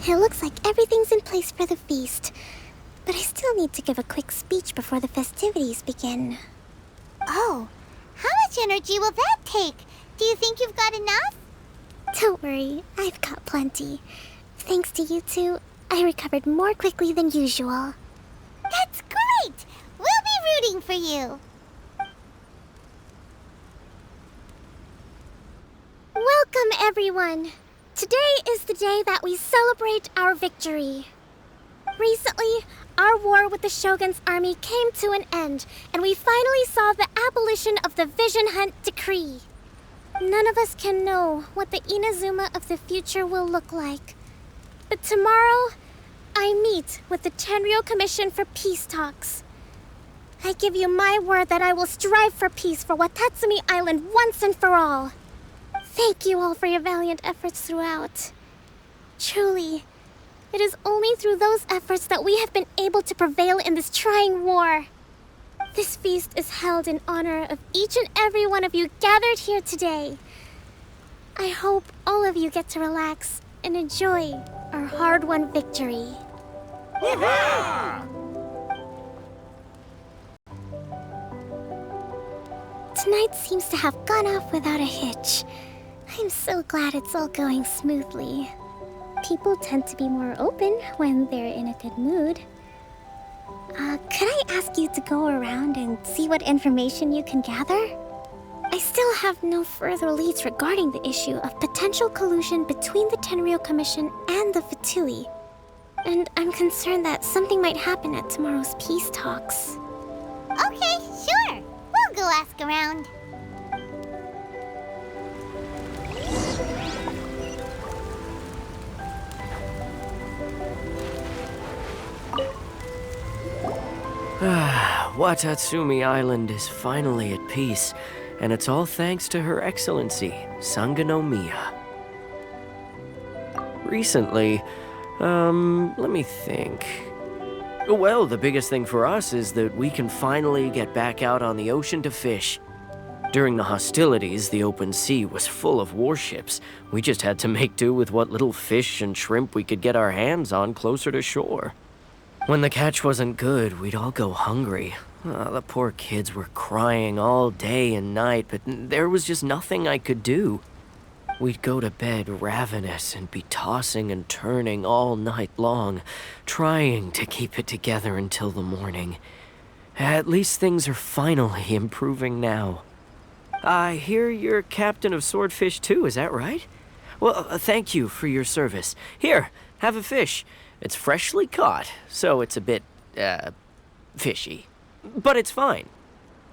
It looks like everything's in place for the feast. But I still need to give a quick speech before the festivities begin. Oh, how much energy will that take? Do you think you've got enough? Don't worry, I've got plenty. Thanks to you two, I recovered more quickly than usual. That's great! We'll be rooting for you. Welcome, everyone. Today is the day that we celebrate our victory. Recently, our war with the Shogun's army came to an end, and we finally saw the abolition of the Vision Hunt Decree. None of us can know what the Inazuma of the future will look like. But tomorrow, I meet with the Tenryou Commission for peace talks. I give you my word that I will strive for peace for Watatsumi Island once and for all. Thank you all for your valiant efforts throughout. Truly, it is only through those efforts that we have been able to prevail in this trying war. This feast is held in honor of each and every one of you gathered here today. I hope all of you get to relax and enjoy our hard-won victory. Tonight seems to have gone off without a hitch. I'm so glad it's all going smoothly. People tend to be more open when they're in a good mood. Could I ask you to go around and see what information you can gather? I still have no further leads regarding the issue of potential collusion between the Tenryou Commission and the Fatui. And I'm concerned that something might happen at tomorrow's peace talks. Okay, sure. We'll go ask around. Watatsumi Island is finally at peace, and it's all thanks to Her Excellency, Sangonomiya. Recently, let me think. Well, the biggest thing for us is that we can finally get back out on the ocean to fish. During the hostilities, the open sea was full of warships. We just had to make do with what little fish and shrimp we could get our hands on closer to shore. When the catch wasn't good, we'd all go hungry. The poor kids were crying all day and night, but there was just nothing I could do. We'd go to bed ravenous and be tossing and turning all night long, trying to keep it together until the morning. At least things are finally improving now. I hear you're captain of Swordfish too, is that right? Well, thank you for your service. Here, have a fish. It's freshly caught, so it's a bit, fishy. But it's fine.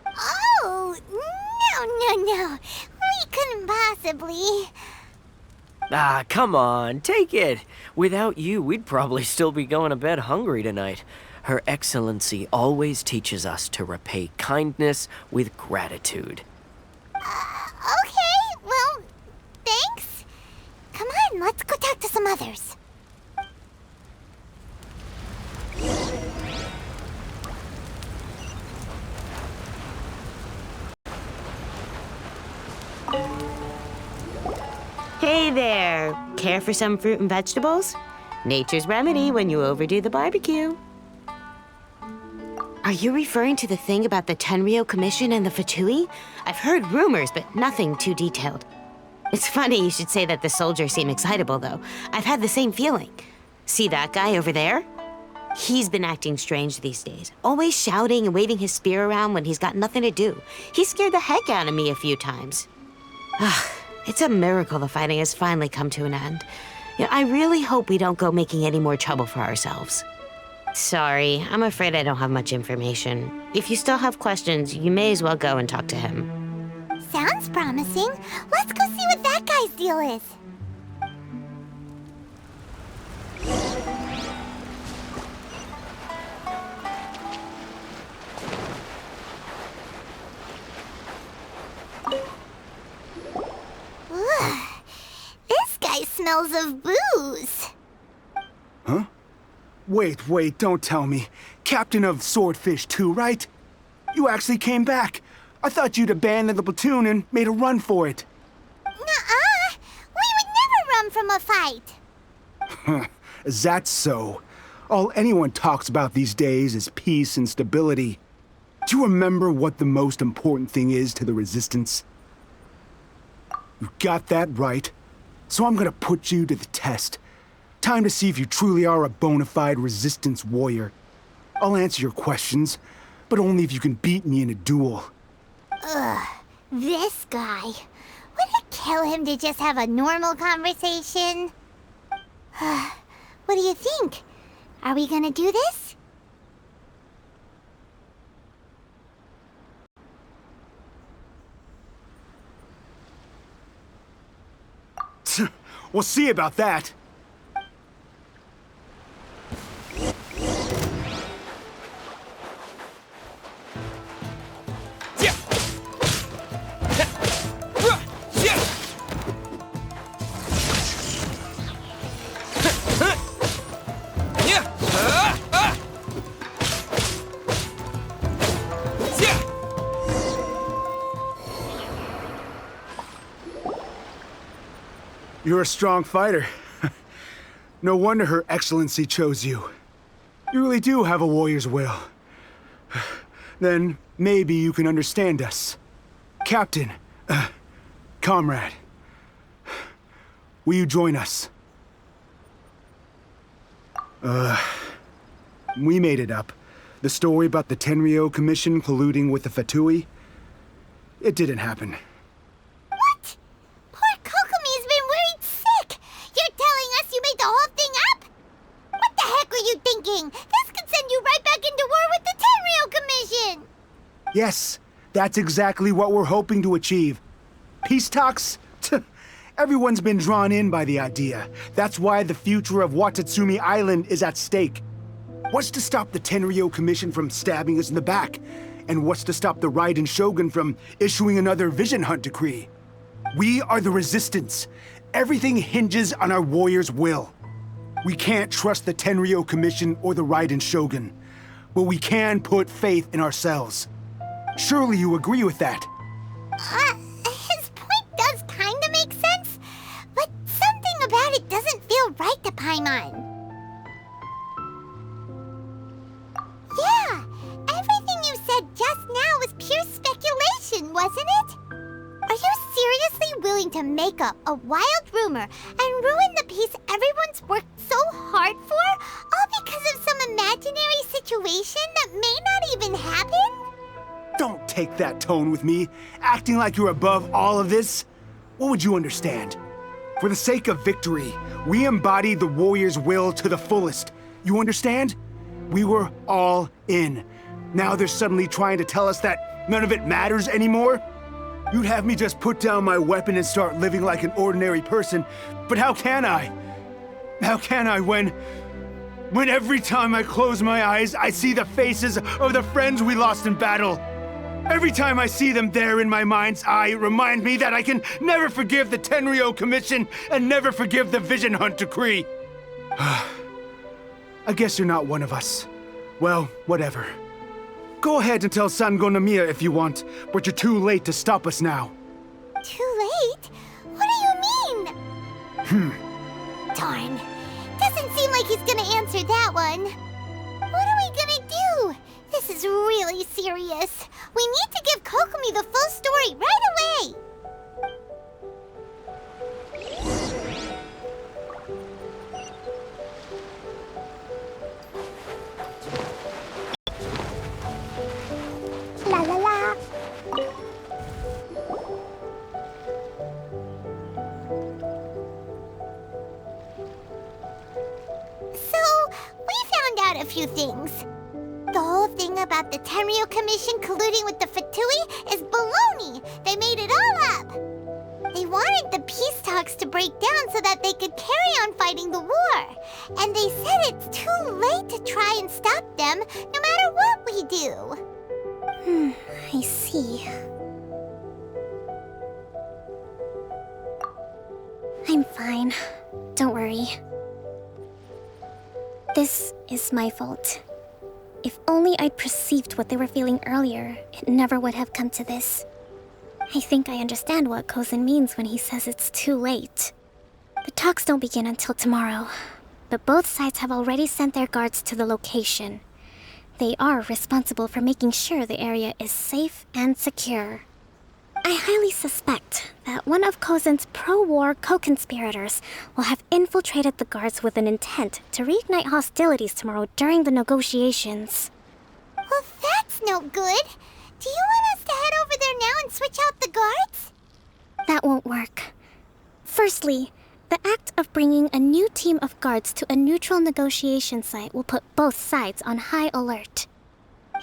Oh, no. We couldn't possibly. Come on, take it. Without you, we'd probably still be going to bed hungry tonight. Her Excellency always teaches us to repay kindness with gratitude. Okay, well, thanks. Come on, let's go talk to some others. Hey there! Care for some fruit and vegetables? Nature's remedy when you overdo the barbecue. Are you referring to the thing about the Tenryou Commission and the Fatui? I've heard rumors, but nothing too detailed. It's funny you should say that the soldiers seem excitable, though. I've had the same feeling. See that guy over there? He's been acting strange these days, always shouting and waving his spear around when he's got nothing to do. He scared the heck out of me a few times. It's a miracle the fighting has finally come to an end. I really hope we don't go making any more trouble for ourselves. Sorry, I'm afraid I don't have much information. If you still have questions, you may as well go and talk to him. Sounds promising. Let's go see what that guy's deal is. This guy smells of booze. Huh? Wait, don't tell me. Captain of Swordfish too, right? You actually came back. I thought you'd abandoned the platoon and made a run for it. Nuh-uh. We would never run from a fight. Is that so? All anyone talks about these days is peace and stability. Do you remember what the most important thing is to the Resistance? You got that right. So I'm gonna put you to the test. Time to see if you truly are a bona fide Resistance warrior. I'll answer your questions, but only if you can beat me in a duel. This guy. Would it kill him to just have a normal conversation? What do you think? Are we gonna do this? We'll see about that. You're a strong fighter. No wonder Her Excellency chose you. You really do have a warrior's will. Then maybe you can understand us. Captain, comrade, will you join us? We made it up. The story about the Tenryou Commission colluding with the Fatui, it didn't happen. What? Poor Kokomi's been worried sick. You're telling us you made the whole thing up? What the heck were you thinking? This could send you right back into war with the Tenryou Commission. Yes, that's exactly what we're hoping to achieve. Peace talks? Everyone's been drawn in by the idea. That's why the future of Watatsumi Island is at stake. What's to stop the Tenryou Commission from stabbing us in the back? And what's to stop the Raiden Shogun from issuing another Vision Hunt decree? We are the Resistance. Everything hinges on our warrior's will. We can't trust the Tenryou Commission or the Raiden Shogun, but we can put faith in ourselves. Surely you agree with that? His point does kinda make sense, but something about it doesn't feel right to Paimon. Yeah, everything you said just now was pure speculation, wasn't it? Are you seriously willing to make up a wild rumor and ruin the peace everyone's worked so hard for, all because of some imaginary situation that may not even happen? Don't take that tone with me, acting like you're above all of this. What would you understand? For the sake of victory, we embodied the warrior's will to the fullest. You understand? We were all in. Now they're suddenly trying to tell us that none of it matters anymore? You'd have me just put down my weapon and start living like an ordinary person, but how can I? How can I when every time I close my eyes, I see the faces of the friends we lost in battle? Every time I see them there in my mind's eye, it reminds me that I can never forgive the Tenryou Commission and never forgive the Vision Hunt decree. I guess you're not one of us. Well, whatever. Go ahead and tell Sango Nomiya if you want, but you're too late to stop us now. Too late? What do you mean? Darn. Doesn't seem like he's gonna answer that one. What are we gonna do? This is really serious. We need to give Kokomi the full story right away. La la la. So, we found out a few things. The whole thing about the Tenryou Commission colluding with the Fatui is baloney. They made it all up. They wanted the peace talks to break down so that they could carry on fighting the war. And they said it's too late to try and stop them, no matter what we do. I see. I'm fine. Don't worry. This is my fault. If only I'd perceived what they were feeling earlier, it never would have come to this. I think I understand what Kozin means when he says it's too late. The talks don't begin until tomorrow. but both sides have already sent their guards to the location. They are responsible for making sure the area is safe and secure. I highly suspect that one of Kozen's pro-war co-conspirators will have infiltrated the guards with an intent to reignite hostilities tomorrow during the negotiations. Well, that's no good. Do you want us to head over there now and switch out the guards? That won't work. Firstly, the act of bringing a new team of guards to a neutral negotiation site will put both sides on high alert.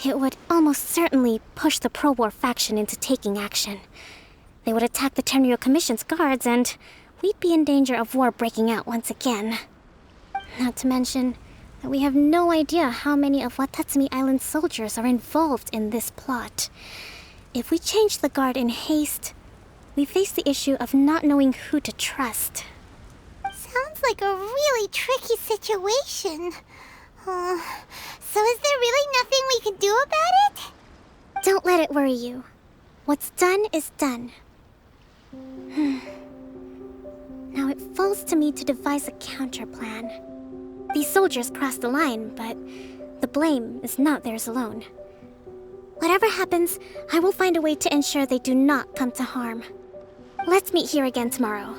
It would almost certainly push the pro-war faction into taking action. They would attack the Tenryo Commission's guards, and we'd be in danger of war breaking out once again. Not to mention that we have no idea how many of Watatsumi Island's soldiers are involved in this plot. If we change the guard in haste, we face the issue of not knowing who to trust. Sounds like a really tricky situation. So is there really nothing we can do about it? Don't let it worry you. What's done is done. Now it falls to me to devise a counter plan. These soldiers crossed the line, but the blame is not theirs alone. Whatever happens, I will find a way to ensure they do not come to harm. Let's meet here again tomorrow.